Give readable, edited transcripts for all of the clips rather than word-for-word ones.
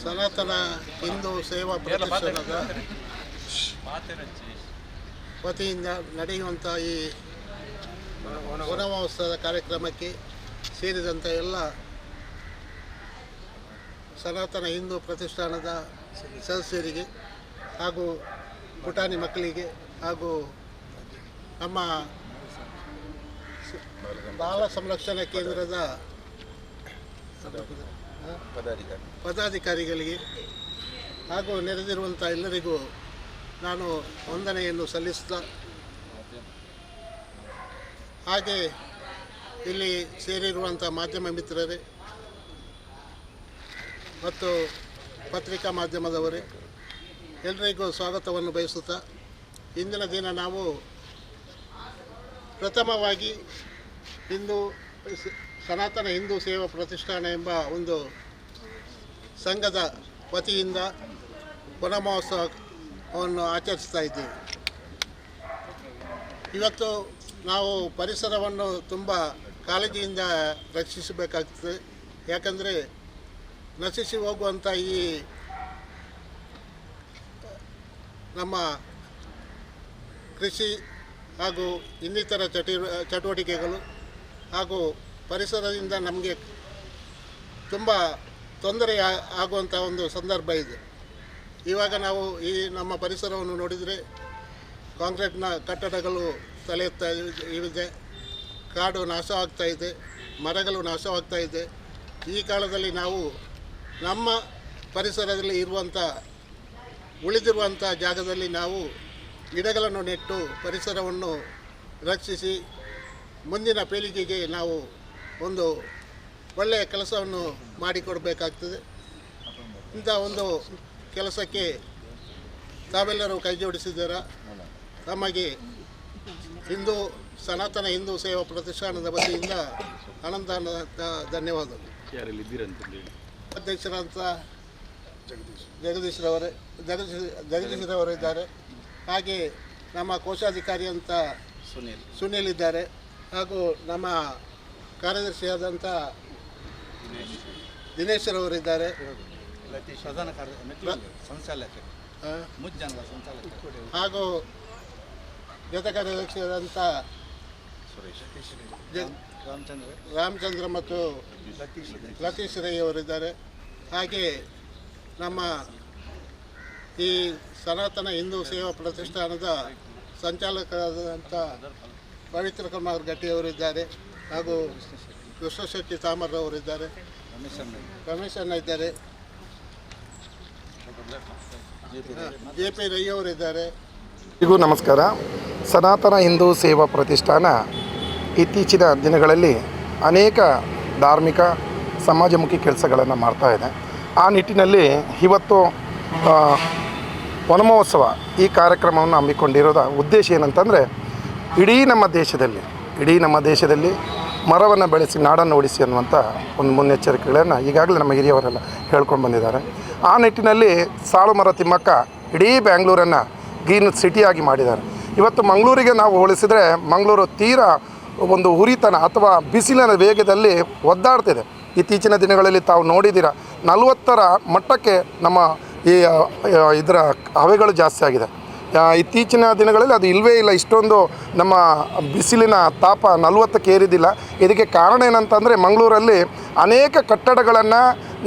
ಸನಾತನ ಹಿಂದೂ ಸೇವಾ ಪ್ರತಿಷ್ಠಾನದ ವತಿಯಿಂದ ನಡೆಯುವಂಥ ಈ ವನಮಹೋತ್ಸವದ ಕಾರ್ಯಕ್ರಮಕ್ಕೆ ಸೇರಿದಂಥ ಎಲ್ಲ ಸನಾತನ ಹಿಂದೂ ಪ್ರತಿಷ್ಠಾನದ ಸದಸ್ಯರಿಗೆ ಹಾಗೂ ಪುಟಾಣಿ ಮಕ್ಕಳಿಗೆ ಹಾಗೂ ನಮ್ಮ ಬಾಲ ಸಂರಕ್ಷಣಾ ಕೇಂದ್ರದ ಪದಾಧಿಕಾರಿಗಳಿಗೆ ಹಾಗೂ ನೆರೆದಿರುವಂಥ ಎಲ್ಲರಿಗೂ ನಾನು ವಂದನೆಯನ್ನು ಸಲ್ಲಿಸ್ತಾ, ಹಾಗೆ ಇಲ್ಲಿ ಸೇರಿರುವಂಥ ಮಾಧ್ಯಮ ಮಿತ್ರರೇ ಮತ್ತು ಪತ್ರಿಕಾ ಮಾಧ್ಯಮದವರೇ ಎಲ್ಲರಿಗೂ ಸ್ವಾಗತವನ್ನು ಬಯಸುತ್ತಾ, ಇಂದಿನ ದಿನ ನಾವು ಪ್ರಥಮವಾಗಿ ಸನಾತನ ಹಿಂದೂ ಸೇವಾ ಪ್ರತಿಷ್ಠಾನ ಎಂಬ ಒಂದು ಸಂಘದ ವತಿಯಿಂದ ವನಮಹೋತ್ಸವವನ್ನು ಆಚರಿಸ್ತಾ ಇದ್ದೇವೆ. ಇವತ್ತು ನಾವು ಪರಿಸರವನ್ನು ತುಂಬ ಕಾಳಜಿಯಿಂದ ರಕ್ಷಿಸಬೇಕಾಗ್ತದೆ. ಯಾಕಂದರೆ ನಶಿಸಿ ಹೋಗುವಂಥ ಈ ನಮ್ಮ ಕೃಷಿ ಹಾಗೂ ಇನ್ನಿತರ ಚಟುವಟಿಕೆಗಳು ಹಾಗೂ ಪರಿಸರದಿಂದ ನಮಗೆ ತುಂಬ ತೊಂದರೆ ಆಗುವಂಥ ಒಂದು ಸಂದರ್ಭ ಇದೆ. ಇವಾಗ ನಾವು ಈ ನಮ್ಮ ಪರಿಸರವನ್ನು ನೋಡಿದರೆ ಕಾಂಕ್ರೀಟ್ನ ಕಟ್ಟಡಗಳು ತಲೆ ಎತ್ತಾ ಇದೆ, ಕಾಡು ನಾಶವಾಗ್ತಾ ಇದೆ, ಮರಗಳು ನಾಶವಾಗ್ತಾ ಇದೆ. ಈ ಕಾಲದಲ್ಲಿ ನಾವು ನಮ್ಮ ಪರಿಸರದಲ್ಲಿ ಉಳಿದಿರುವಂಥ ಜಾಗದಲ್ಲಿ ನಾವು ಗಿಡಗಳನ್ನು ನೆಟ್ಟು ಪರಿಸರವನ್ನು ರಕ್ಷಿಸಿ ಮುಂದಿನ ಪೀಳಿಗೆಗೆ ನಾವು ಒಂದು ಒಳ್ಳೆಯ ಕೆಲಸವನ್ನು ಮಾಡಿಕೊಡಬೇಕಾಗ್ತದೆ. ಇಂಥ ಒಂದು ಕೆಲಸಕ್ಕೆ ತಾವೆಲ್ಲರೂ ಕೈ ಜೋಡಿಸಿದ್ದೀರಾ. ತಮಗೆ ಸನಾತನ ಹಿಂದೂ ಸೇವಾ ಪ್ರತಿಷ್ಠಾನದ ವತಿಯಿಂದ ಅನಂತ ಧನ್ಯವಾದಗಳು. ಅಧ್ಯಕ್ಷರಂತ ಜಗದೀಶ್ರವರು ಇದ್ದಾರೆ. ಹಾಗೆ ನಮ್ಮ ಕೋಶಾಧಿಕಾರಿ ಅಂತ ಸುನೀಲ್ ಇದ್ದಾರೆ. ಹಾಗೂ ನಮ್ಮ ಕಾರ್ಯದರ್ಶಿಯಾದಂಥ ದಿನೇಶ್ರವರಿದ್ದಾರೆ. ಹಾಗೂ ಜೊತೆ ಕಾರ್ಯದರ್ಶಿಯಾದಂಥ ರಾಮಚಂದ್ರ ಮತ್ತು ಲತೀಶ್ ರೈ ಅವರಿದ್ದಾರೆ. ಹಾಗೆ ನಮ್ಮ ಈ ಸನಾತನ ಹಿಂದೂ ಸೇವಾ ಪ್ರತಿಷ್ಠಾನದ ಸಂಚಾಲಕರಾದಂಥ ಪವಿತ್ರ ಕುಮಾರ್ ಗಟ್ಟಿಯವರಿದ್ದಾರೆ. ಹಾಗೂ ಕೃಷ್ಣಶೆಟ್ಟಿ ತಾಮರ್ರವರಿದ್ದಾರೆ, ರಮೇಶ್ ಅಣ್ಣ ಇದ್ದಾರೆ, JP ರೈ ಅವರಿದ್ದಾರೆ. ಎಲ್ಲರಿಗೂ ನಮಸ್ಕಾರ. ಸನಾತನ ಹಿಂದೂ ಸೇವಾ ಪ್ರತಿಷ್ಠಾನ ಇತ್ತೀಚಿನ ದಿನಗಳಲ್ಲಿ ಅನೇಕ ಧಾರ್ಮಿಕ ಸಮಾಜಮುಖಿ ಕೆಲಸಗಳನ್ನು ಮಾಡ್ತಾಯಿದೆ. ಆ ನಿಟ್ಟಿನಲ್ಲಿ ಇವತ್ತು ವನಮಹೋತ್ಸವ ಈ ಕಾರ್ಯಕ್ರಮವನ್ನು ಹಮ್ಮಿಕೊಂಡಿರೋದ ಉದ್ದೇಶ ಏನಂತಂದರೆ, ಇಡೀ ನಮ್ಮ ದೇಶದಲ್ಲಿ ಮರವನ್ನು ಬೆಳೆಸಿ ನಾಡನ್ನು ಉಳಿಸಿ ಅನ್ನುವಂಥ ಒಂದು ಮುನ್ನೆಚ್ಚರಿಕೆಗಳನ್ನು ಈಗಾಗಲೇ ನಮ್ಮ ಹಿರಿಯವರೆಲ್ಲ ಹೇಳ್ಕೊಂಡು ಬಂದಿದ್ದಾರೆ. ಆ ನಿಟ್ಟಿನಲ್ಲಿ ಸಾಲು ಮರ ತಿಮ್ಮಕ್ಕ ಇಡೀ ಬ್ಯಾಂಗ್ಳೂರನ್ನು ಗ್ರೀನ್ ಸಿಟಿಯಾಗಿ ಮಾಡಿದ್ದಾರೆ. ಇವತ್ತು ಮಂಗಳೂರಿಗೆ ನಾವು ಹೋಲಿಸಿದರೆ ಮಂಗಳೂರು ತೀರಾ ಒಂದು ಉರಿತನ ಅಥವಾ ಬಿಸಿಲಿನ ವೇಗದಲ್ಲಿ ಒದ್ದಾಡ್ತಿದೆ. ಇತ್ತೀಚಿನ ದಿನಗಳಲ್ಲಿ ತಾವು ನೋಡಿದ್ದೀರ, 40ರ ಮಟ್ಟಕ್ಕೆ ನಮ್ಮ ಈ ಇದರ ಹವೆಗಳು ಜಾಸ್ತಿ ಆಗಿದೆ. ಇತ್ತೀಚಿನ ದಿನಗಳಲ್ಲಿ ಅದು ಇಲ್ಲವೇ ಇಲ್ಲ. ಇಷ್ಟೊಂದು ನಮ್ಮ ಬಿಸಿಲಿನ ತಾಪ 40ಕ್ಕೆ ಏರಿದಿಲ್ಲ. ಇದಕ್ಕೆ ಕಾರಣ ಏನಂತಂದರೆ, ಮಂಗಳೂರಲ್ಲಿ ಅನೇಕ ಕಟ್ಟಡಗಳನ್ನು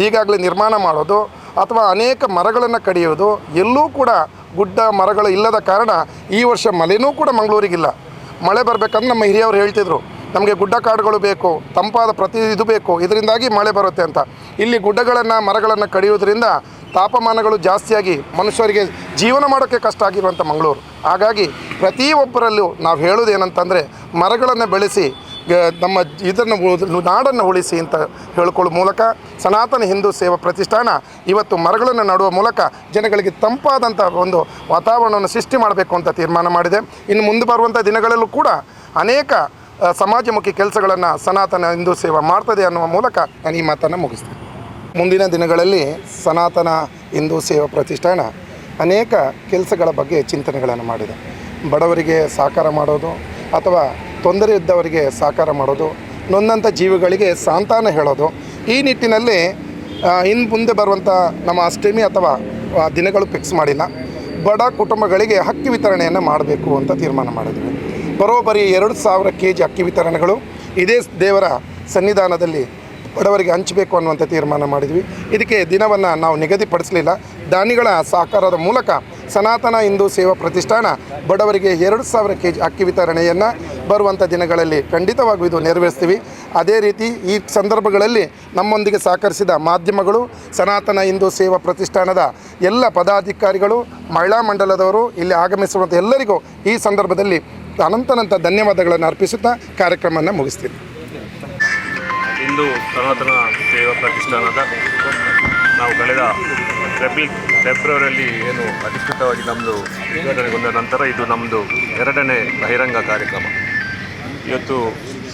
ಈಗಾಗಲೇ ನಿರ್ಮಾಣ ಮಾಡೋದು ಅಥವಾ ಅನೇಕ ಮರಗಳನ್ನು ಕಡಿಯೋದು, ಎಲ್ಲೂ ಕೂಡ ಗುಡ್ಡ ಮರಗಳು ಇಲ್ಲದ ಕಾರಣ ಈ ವರ್ಷ ಮಳೆನೂ ಕೂಡ ಮಂಗಳೂರಿಗಿಲ್ಲ. ಮಳೆ ಬರಬೇಕಂದ್ರೆ ನಮ್ಮ ಹಿರಿಯವರು ಹೇಳ್ತಿದ್ರು, ನಮಗೆ ಗುಡ್ಡ ಕಾಡುಗಳು ಬೇಕು, ತಂಪಾದ ಇದು ಬೇಕು, ಇದರಿಂದಾಗಿ ಮಳೆ ಬರುತ್ತೆ ಅಂತ. ಇಲ್ಲಿ ಗುಡ್ಡಗಳನ್ನು ಮರಗಳನ್ನು ಕಡಿಯೋದ್ರಿಂದ ತಾಪಮಾನಗಳು ಜಾಸ್ತಿಯಾಗಿ ಮನುಷ್ಯರಿಗೆ ಜೀವನ ಮಾಡೋಕ್ಕೆ ಕಷ್ಟ ಆಗಿರುವಂಥ ಮಂಗಳೂರು. ಹಾಗಾಗಿ ಪ್ರತಿಯೊಬ್ಬರಲ್ಲೂ ನಾವು ಹೇಳೋದೇನಂತಂದರೆ, ಮರಗಳನ್ನು ಬೆಳೆಸಿ ನಮ್ಮ ನಾಡನ್ನು ಉಳಿಸಿ ಅಂತ ಹೇಳ್ಕೊಳ್ಳೋ ಮೂಲಕ ಸನಾತನ ಹಿಂದೂ ಸೇವಾ ಪ್ರತಿಷ್ಠಾನ ಇವತ್ತು ಮರಗಳನ್ನು ನೆಡುವ ಮೂಲಕ ಜನಗಳಿಗೆ ತಂಪಾದಂಥ ಒಂದು ವಾತಾವರಣವನ್ನು ಸೃಷ್ಟಿ ಮಾಡಬೇಕು ಅಂತ ತೀರ್ಮಾನ ಮಾಡಿದೆ. ಇನ್ನು ಮುಂದೆ ಬರುವಂಥ ದಿನಗಳಲ್ಲೂ ಕೂಡ ಅನೇಕ ಸಮಾಜಮುಖಿ ಕೆಲಸಗಳನ್ನು ಸನಾತನ ಹಿಂದೂ ಸೇವಾ ಮಾಡ್ತದೆ ಅನ್ನುವ ಮೂಲಕ ನಾನು ಈ ಮಾತನ್ನು ಮುಗಿಸ್ತೇನೆ. ಮುಂದಿನ ದಿನಗಳಲ್ಲಿ ಸನಾತನ ಹಿಂದೂ ಸೇವಾ ಪ್ರತಿಷ್ಠಾನ ಅನೇಕ ಕೆಲಸಗಳ ಬಗ್ಗೆ ಚಿಂತನೆಗಳನ್ನು ಮಾಡಿದೆ. ಬಡವರಿಗೆ ಸಹಕಾರ ಮಾಡೋದು ಅಥವಾ ತೊಂದರೆ ಇದ್ದವರಿಗೆ ಸಹಕಾರ ಮಾಡೋದು, ನೊಂದಂಥ ಜೀವಿಗಳಿಗೆ ಸಾಂತ್ವನ ಹೇಳೋದು, ಈ ನಿಟ್ಟಿನಲ್ಲಿ ಇನ್ನು ಮುಂದೆ ಬರುವಂಥ ನಮ್ಮ ಅಷ್ಟಮಿ ಅಥವಾ ದಿನಗಳು ಫಿಕ್ಸ್ ಮಾಡಿಲ್ಲ. ಬಡ ಕುಟುಂಬಗಳಿಗೆ ಅಕ್ಕಿ ವಿತರಣೆಯನ್ನು ಮಾಡಬೇಕು ಅಂತ ತೀರ್ಮಾನ ಮಾಡಿದ್ವಿ. ಬರೋಬ್ಬರಿ 2,000 kg ಅಕ್ಕಿ ವಿತರಣೆಗಳು ಇದೇ ದೇವರ ಸನ್ನಿಧಾನದಲ್ಲಿ ಬಡವರಿಗೆ ಹಂಚಬೇಕು ಅನ್ನುವಂಥ ತೀರ್ಮಾನ ಮಾಡಿದ್ವಿ. ಇದಕ್ಕೆ ದಿನವನ್ನು ನಾವು ನಿಗದಿಪಡಿಸಲಿಲ್ಲ. ದಾನಿಗಳ ಸಹಕಾರದ ಮೂಲಕ ಸನಾತನ ಹಿಂದೂ ಸೇವಾ ಪ್ರತಿಷ್ಠಾನ ಬಡವರಿಗೆ 2,000 kg ಅಕ್ಕಿ ವಿತರಣೆಯನ್ನು ಬರುವಂಥ ದಿನಗಳಲ್ಲಿ ಖಂಡಿತವಾಗಿಯೂ ಇದು ನೆರವೇರಿಸ್ತೀವಿ. ಅದೇ ರೀತಿ ಈ ಸಂದರ್ಭಗಳಲ್ಲಿ ನಮ್ಮೊಂದಿಗೆ ಸಹಕರಿಸಿದ ಮಾಧ್ಯಮಗಳು, ಸನಾತನ ಹಿಂದೂ ಸೇವಾ ಪ್ರತಿಷ್ಠಾನದ ಎಲ್ಲ ಪದಾಧಿಕಾರಿಗಳು, ಮಹಿಳಾ ಮಂಡಲದವರು, ಇಲ್ಲಿ ಆಗಮಿಸುವಂಥ ಎಲ್ಲರಿಗೂ ಈ ಸಂದರ್ಭದಲ್ಲಿ ಅನಂತ ಧನ್ಯವಾದಗಳನ್ನು ಅರ್ಪಿಸುತ್ತಾ ಕಾರ್ಯಕ್ರಮವನ್ನು ಮುಗಿಸ್ತೀನಿ. ಹಿಂದೂ ಸನಾತನ ಸೇವಾ ಪ್ರತಿಷ್ಠಾನದ ನಾವು ಕಳೆದ ಫೆಬ್ರವರಿಯಲ್ಲಿ ಏನು ಅಧಿಕೃತವಾಗಿ ನಮ್ಮದು ಉದ್ಘಾಟನೆಗೊಂಡ ನಂತರ ಇದು ನಮ್ಮದು 2ನೇ ಬಹಿರಂಗ ಕಾರ್ಯಕ್ರಮ. ಇವತ್ತು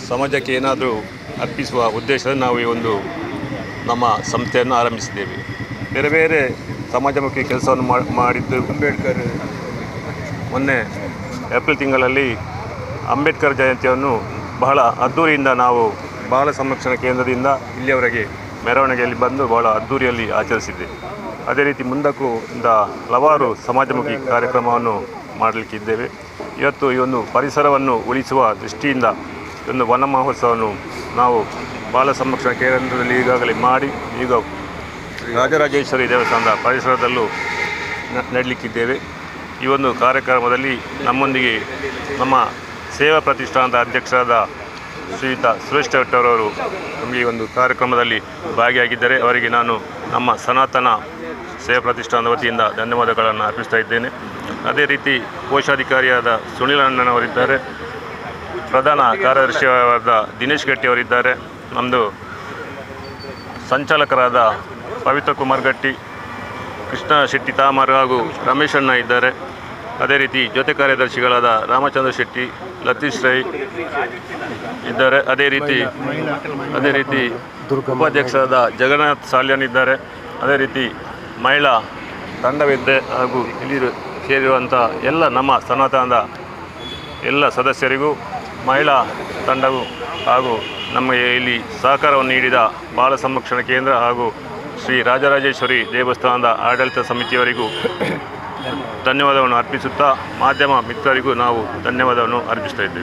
ಸಮಾಜಕ್ಕೆ ಏನಾದರೂ ಅರ್ಪಿಸುವ ಉದ್ದೇಶದಲ್ಲಿ ನಾವು ಈ ಒಂದು ನಮ್ಮ ಸಂಸ್ಥೆಯನ್ನು ಆರಂಭಿಸಿದ್ದೇವೆ. ಬೇರೆ ಬೇರೆ ಸಮಾಜಮುಖಿ ಕೆಲಸವನ್ನು ಮಾಡಿದ್ದು ಅಂಬೇಡ್ಕರ್ ಮೊನ್ನೆ ಏಪ್ರಿಲ್ ತಿಂಗಳಲ್ಲಿ ಅಂಬೇಡ್ಕರ್ ಜಯಂತಿಯನ್ನು ಬಹಳ ಅದ್ಧೂರಿಯಿಂದ ನಾವು ಬಾಲ ಸಂರಕ್ಷಣಾ ಕೇಂದ್ರದಿಂದ ಇಲ್ಲಿಯವರೆಗೆ ಮೆರವಣಿಗೆಯಲ್ಲಿ ಬಂದು ಬಹಳ ಅದ್ಧೂರಿಯಲ್ಲಿ ಆಚರಿಸಿದ್ದೆ. ಅದೇ ರೀತಿ ಮುಂದಕ್ಕೂ ಹಲವಾರು ಸಮಾಜಮುಖಿ ಕಾರ್ಯಕ್ರಮವನ್ನು ಮಾಡಲಿಕ್ಕಿದ್ದೇವೆ. ಇವತ್ತು ಈ ಒಂದು ಪರಿಸರವನ್ನು ಉಳಿಸುವ ದೃಷ್ಟಿಯಿಂದ ಒಂದು ವನ ಮಹೋತ್ಸವವನ್ನು ನಾವು ಬಾಲ ಸಂರಕ್ಷಣಾ ಕೇಂದ್ರದಲ್ಲಿ ಈಗಾಗಲೇ ಮಾಡಿ ಈಗ ರಾಜರಾಜೇಶ್ವರಿ ದೇವಸ್ಥಾನದ ಪರಿಸರದಲ್ಲೂ ನಡೆಯಲಿಕ್ಕಿದ್ದೇವೆ. ಈ ಒಂದು ಕಾರ್ಯಕ್ರಮದಲ್ಲಿ ನಮ್ಮೊಂದಿಗೆ ನಮ್ಮ ಸೇವಾ ಪ್ರತಿಷ್ಠಾನದ ಅಧ್ಯಕ್ಷರಾದ ಶ್ರೀಯುತ ಸುರೇಶ್ ಅವರವರು ನಮಗೆ ಈ ಒಂದು ಕಾರ್ಯಕ್ರಮದಲ್ಲಿ ಭಾಗಿಯಾಗಿದ್ದರೆ ಅವರಿಗೆ ನಾನು ನಮ್ಮ ಸನಾತನ ಸೇವಾ ಪ್ರತಿಷ್ಠಾನದ ವತಿಯಿಂದ ಧನ್ಯವಾದಗಳನ್ನು ಅರ್ಪಿಸ್ತಾ ಇದ್ದೇನೆ. ಅದೇ ರೀತಿ ಕೋಶಾಧಿಕಾರಿಯಾದ ಸುನಿಲ್ ಅಣ್ಣನವರಿದ್ದಾರೆ, ಪ್ರಧಾನ ಕಾರ್ಯದರ್ಶಿಯಾದ ದಿನೇಶ್ ಗಟ್ಟಿಯವರಿದ್ದಾರೆ, ನಮ್ಮದು ಸಂಚಾಲಕರಾದ ಪವಿತ್ರ ಕುಮಾರ್ ಗಟ್ಟಿ, ಕೃಷ್ಣ ಶೆಟ್ಟಿ ತಾಮರ್ ಹಾಗೂ ರಮೇಶ್ ಅಣ್ಣ ಇದ್ದಾರೆ. ಅದೇ ರೀತಿ ಜೊತೆ ಕಾರ್ಯದರ್ಶಿಗಳಾದ ರಾಮಚಂದ್ರ ಶೆಟ್ಟಿ, ಲತೀಶ್ ರೈ ಇದ್ದಾರೆ. ಅದೇ ರೀತಿ ಉಪಾಧ್ಯಕ್ಷರಾದ ಜಗನ್ನಾಥ್ ಸಾಲ್ಯನ್ ಇದ್ದಾರೆ. ಅದೇ ರೀತಿ ಮಹಿಳಾ ತಂಡವಿದ್ದೆ ಹಾಗೂ ಇಲ್ಲಿ ಸೇರಿರುವಂಥ ಎಲ್ಲ ನಮ್ಮ ಸನಾತನದ ಎಲ್ಲ ಸದಸ್ಯರಿಗೂ, ಮಹಿಳಾ ತಂಡವು ಹಾಗೂ ನಮಗೆ ಇಲ್ಲಿ ಸಹಕಾರವನ್ನು ನೀಡಿದ ಬಾಲ ಸಂರಕ್ಷಣಾ ಕೇಂದ್ರ ಹಾಗೂ ಶ್ರೀ ರಾಜರಾಜೇಶ್ವರಿ ದೇವಸ್ಥಾನದ ಆಡಳಿತ ಸಮಿತಿಯವರಿಗೂ ಧನ್ಯವಾದವನ್ನು ಅರ್ಪಿಸುತ್ತಾ ಮಾಧ್ಯಮ ಮಿತ್ರರಿಗೂ ನಾವು ಧನ್ಯವಾದವನ್ನು ಅರ್ಪಿಸ್ತಾ ಇದ್ದೇವೆ.